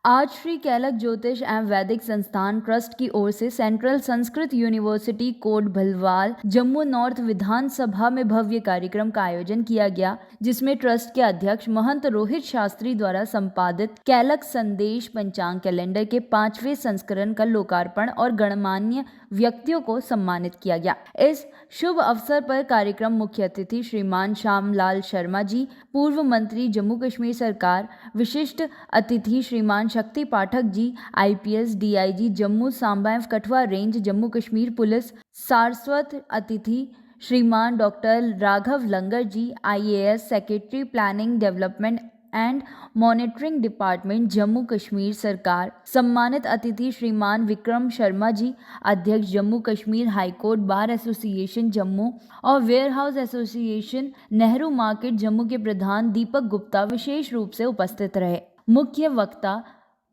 आज श्री कैलक ज्योतिष एवं वैदिक संस्थान ट्रस्ट की ओर से central Sanskrit university Kot Bhalwal Jammu north विधानसभा में भव्य कार्यक्रम का आयोजन किया गया, जिसमें ट्रस्ट के अध्यक्ष महंत रोहित शास्त्री द्वारा संपादित कैलक संदेश पंचांग कैलेंडर के 5वें संस्करण का लोकार्पण और गणमान्य व्यक्तियों को सम्मानित किया गया। इस शुभ अवसर पर कार्यक्रम मुख्य अतिथि श्रीमान श्यामलाल शर्मा जी, पूर्व मंत्री जम्मू कश्मीर सरकार, विशिष्ट अतिथि श्रीमान शक्ति पाठक जी, IPS DIG जम्मू सांबा एवं कठुआ रेंज जम्मू कश्मीर पुलिस, सारस्वत अतिथि श्रीमान doctor Raghav Langar ji, IAS secretary planning development and monitoring department Jammu Kashmir सरकार, सम्मानित अतिथि श्रीमान विक्रम शर्मा जी, अध्यक्ष Jammu Kashmir high court bar association Jammu और ware house association Nehru market Jammu के प्रधान दीपक गुप्ता विशेष रूप से उपस्थित रहे। मुख्य वक्ता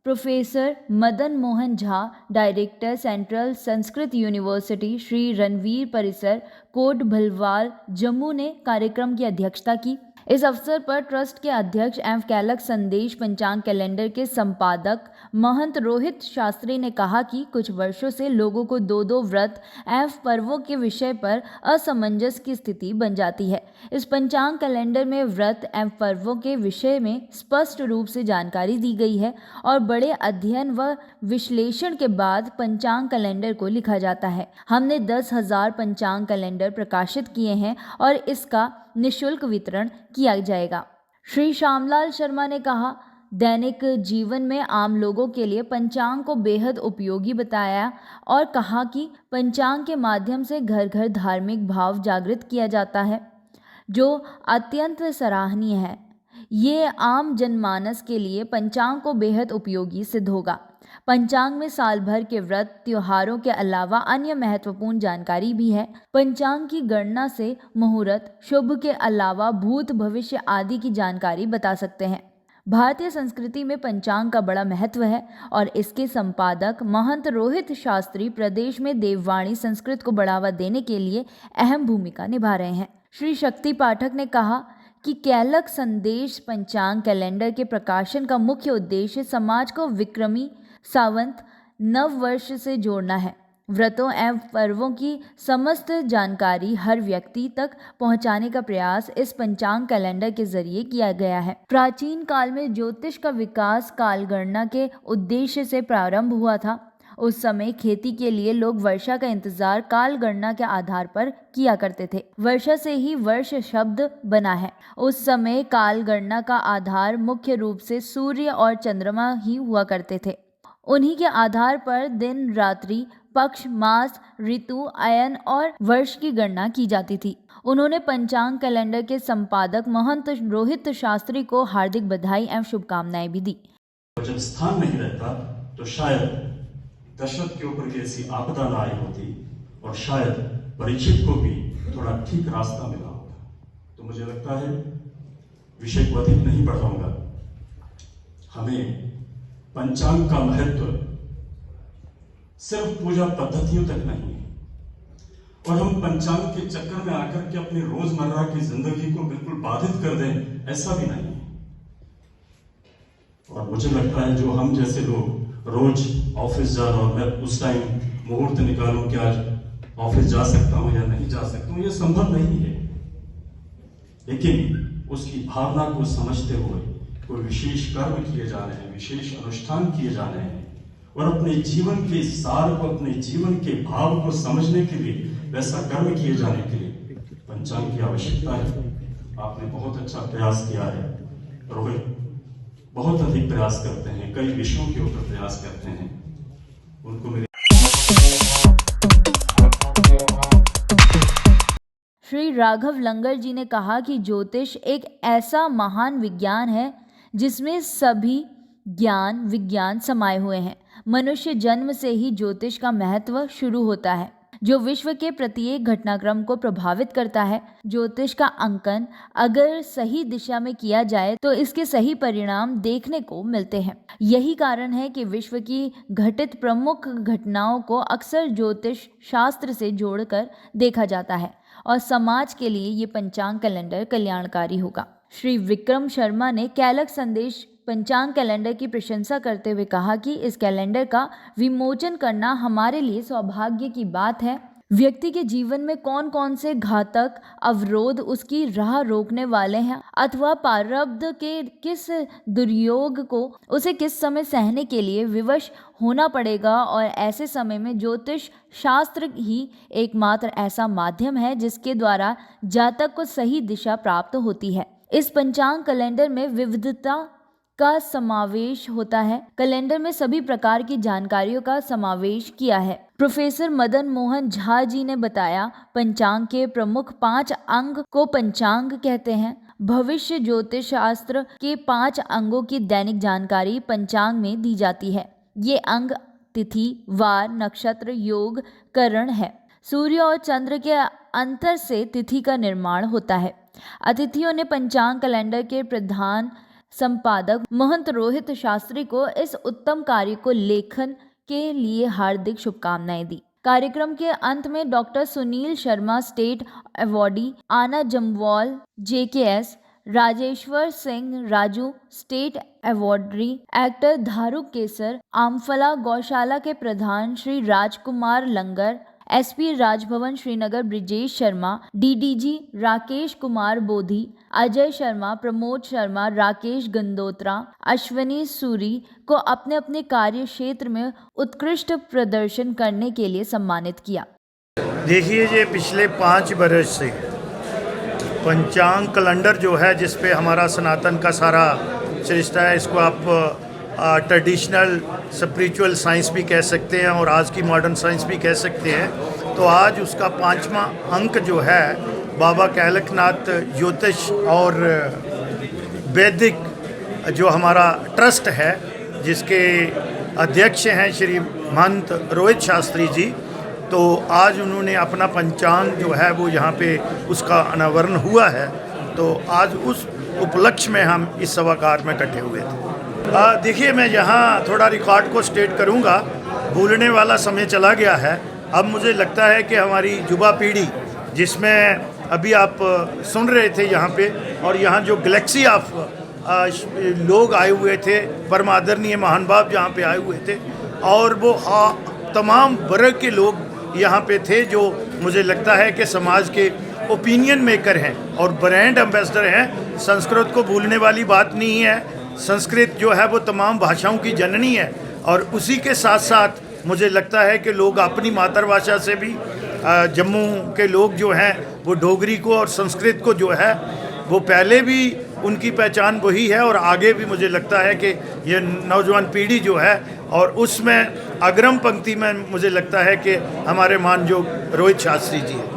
professor Madan Mohan Jha, director central Sanskrit university Shri Ranveer परिसर कोट भलवाल जम्मू ने कार्यक्रम की अध्यक्षता की। इस अवसर पर ट्रस्ट के अध्यक्ष एवं कैलक संदेश पंचांग कैलेंडर के संपादक महंत रोहित शास्त्री ने कहा कि कुछ वर्षों से लोगों को दो व्रत एवं पर्वों के विषय पर असमंजस की स्थिति बन जाती है। इस पंचांग कैलेंडर में व्रत एवं पर्वों के विषय में स्पष्ट रूप से जानकारी दी गई है और बड़े अध्ययन व विश्लेषण के बाद पंचांग कैलेंडर को लिखा जाता है। हमने 10,000 पंचांग कैलेंडर प्रकाशित किए हैं और इसका निःशुल्क वितरण किया जाएगा। श्री श्यामलाल शर्मा ने कहा, दैनिक जीवन में आम लोगों के लिए पंचांग को बेहद उपयोगी बताया और कहा कि पंचांग के माध्यम से घर घर धार्मिक भाव जागृत किया जाता है, जो अत्यंत सराहनीय है। ये आम जनमानस के लिए पंचांग को बेहद उपयोगी सिद्ध होगा। पंचांग में साल भर के व्रत त्योहारों के अलावा अन्य महत्वपूर्ण जानकारी भी है। पंचांग की गणना से मुहूर्त, शुभ के अलावा भूत भविष्य आदि की जानकारी बता सकते हैं। भारतीय संस्कृति में पंचांग का बड़ा महत्व है और इसके संपादक महंत रोहित शास्त्री प्रदेश में देववाणी संस्कृत को बढ़ावा देने के लिए अहम भूमिका निभा रहे हैं। श्री शक्ति पाठक ने कहा कि कैलक संदेश पंचांग कैलेंडर के प्रकाशन का मुख्य उद्देश्य समाज को विक्रमी सावंत नव वर्ष से जोड़ना है। व्रतों एवं पर्वों की समस्त जानकारी हर व्यक्ति तक पहुंचाने का प्रयास इस पंचांग कैलेंडर के जरिए किया गया है। प्राचीन काल में ज्योतिष का विकास कालगणना के उद्देश्य से प्रारंभ हुआ था। उस समय खेती के लिए लोग वर्षा का इंतजार काल गणना के आधार पर किया करते थे। वर्षा से ही वर्ष शब्द बना है। उस समय काल गणना का आधार मुख्य रूप से सूर्य और चंद्रमा ही हुआ करते थे। उन्हीं के आधार पर दिन, रात्रि, पक्ष, मास, ऋतु, अयन और वर्ष की गणना की जाती थी। उन्होंने पंचांग कैलेंडर के संपादक महंत रोहित शास्त्री को हार्दिक बधाई एवं शुभकामनाएं भी दी। जब स्थान नहीं रहता तो शायद दशरथ के ऊपर भी ऐसी आपदा ना आई होती और शायद परीक्षित को भी थोड़ा ठीक रास्ता मिला होता। तो मुझे लगता है विषय को अधिक नहीं बढ़ाऊंगा। हमें पंचांग का महत्व सिर्फ पूजा पद्धतियों तक नहीं है और हम पंचांग के चक्कर में आकर के अपनी रोजमर्रा की जिंदगी को बिल्कुल बाधित कर दें, ऐसा भी नहीं है। और मुझे लगता है जो हम जैसे लोग रोज ऑफिस जा रहा हूं, मैं उस टाइम मुहूर्त निकालूं कि आज ऑफिस जा सकता हूं या नहीं जा सकता हूं, यह संभव नहीं है। लेकिन उसकी भावना को समझते हुए कोई विशेष कर्म किए जाने हैं, विशेष अनुष्ठान किए जाने हैं और अपने जीवन के सार को, अपने जीवन के भाव को समझने के लिए वैसा कर्म किए जाने के लिए पंचांग की आवश्यकता है। आपने बहुत अच्छा प्रयास किया है। रोहित बहुत अधिक प्रयास करते हैं, कई विषयों के ऊपर प्रयास करते हैं। उनको मेरे श्री राघव लंगर जी ने कहा कि ज्योतिष एक ऐसा महान विज्ञान है जिसमें सभी ज्ञान विज्ञान समाये हुए हैं। मनुष्य जन्म से ही ज्योतिष का महत्व शुरू होता है, जो विश्व के प्रत्येक घटनाक्रम को प्रभावित करता है। ज्योतिष का अंकन अगर सही दिशा में किया जाए तो इसके सही परिणाम देखने को मिलते हैं। यही कारण है कि विश्व की घटित प्रमुख घटनाओं को अक्सर ज्योतिष शास्त्र से जोड़कर देखा जाता है और समाज के लिए ये पंचांग कैलेंडर कल्याणकारी होगा। श्री विक्रम शर्मा ने कैलक संदेश पंचांग कैलेंडर की प्रशंसा करते हुए कहा कि इस कैलेंडर का विमोचन करना हमारे लिए सौभाग्य की बात है। व्यक्ति के जीवन में कौन कौन से घातक अवरोध उसकी राह रोकने वाले हैं अथवा प्रारब्ध के किस दुर्योग को उसे किस समय सहने के लिए विवश होना पड़ेगा, और ऐसे समय में ज्योतिष शास्त्र ही एकमात्र ऐसा माध्यम है जिसके द्वारा जातक को सही दिशा प्राप्त होती है। इस पंचांग कैलेंडर में विविधता का समावेश होता है। कैलेंडर में सभी प्रकार की जानकारियों का समावेश किया है। प्रोफेसर मदन मोहन झा जी ने बताया, पंचांग के प्रमुख 5 अंग को पंचांग कहते हैं। भविष्य ज्योतिष शास्त्र के 5 अंगों की दैनिक जानकारी पंचांग में दी जाती है। ये अंग तिथि, वार, नक्षत्र, योग, करण है। सूर्य और चंद्र के अंतर से तिथि का निर्माण होता है। अतिथियों ने पंचांग कैलेंडर के प्रधान संपादक महंत रोहित शास्त्री को इस उत्तम कार्य को लेखन के लिए हार्दिक शुभकामनाएं दी। कार्यक्रम के अंत में doctor Sunil Sharma state awardee, Anna Jamwal JKS, Rajeshwar Singh Raju state awardee, actor Dharu Kesar, Amphala Gaushala के प्रधान श्री राजकुमार लंगर, SP राजभवन श्रीनगर ब्रिजेश शर्मा, DDG राकेश कुमार बोधी, अजय शर्मा, प्रमोद शर्मा, राकेश गंदोत्रा, अश्विनी सूरी को अपने अपने कार्य क्षेत्र में उत्कृष्ट प्रदर्शन करने के लिए सम्मानित किया। देखिए, ये पिछले 5 बरस से पंचांग कैलेंडर जो है, जिस पे हमारा सनातन का सारा सृष्टा है, इसको आप ट्रेडिशनल स्पिरिचुअल साइंस भी कह सकते हैं और आज की मॉडर्न साइंस भी कह सकते हैं। तो आज उसका 5वां अंक जो है, बाबा कैलकनाथ ज्योतिष और वैदिक जो हमारा ट्रस्ट है, जिसके अध्यक्ष हैं श्री महंत रोहित शास्त्री जी, तो आज उन्होंने अपना पंचांग जो है वो यहाँ पे उसका अनावरण हुआ है। तो आज उस उपलक्ष्य में हम इस सभागार में इकट्ठे हुए थे। देखिए, मैं यहाँ थोड़ा रिकॉर्ड को स्टेट करूँगा, भूलने वाला समय चला गया है। अब मुझे लगता है कि हमारी युवा पीढ़ी, जिसमें अभी आप सुन रहे थे यहाँ पे, और यहाँ जो गैलेक्सी ऑफ लोग आए हुए थे, परम आदरणीय महान बाप यहाँ पे आए हुए थे, और वो तमाम वर्ग के लोग यहाँ पे थे, जो मुझे लगता है कि समाज के ओपिनियन मेकर हैं और ब्रांड एम्बेसडर हैं। संस्कृत को भूलने वाली बात नहीं है। संस्कृत जो है वो तमाम भाषाओं की जननी है, और उसी के साथ साथ मुझे लगता है कि लोग अपनी मातृभाषा से भी, जम्मू के लोग जो हैं वो डोगरी को और संस्कृत को जो है वो पहले भी उनकी पहचान वही है, और आगे भी मुझे लगता है कि ये नौजवान पीढ़ी जो है, और उसमें अग्रम पंक्ति में मुझे लगता है कि हमारे मानयोग रोहित शास्त्री जी हैं।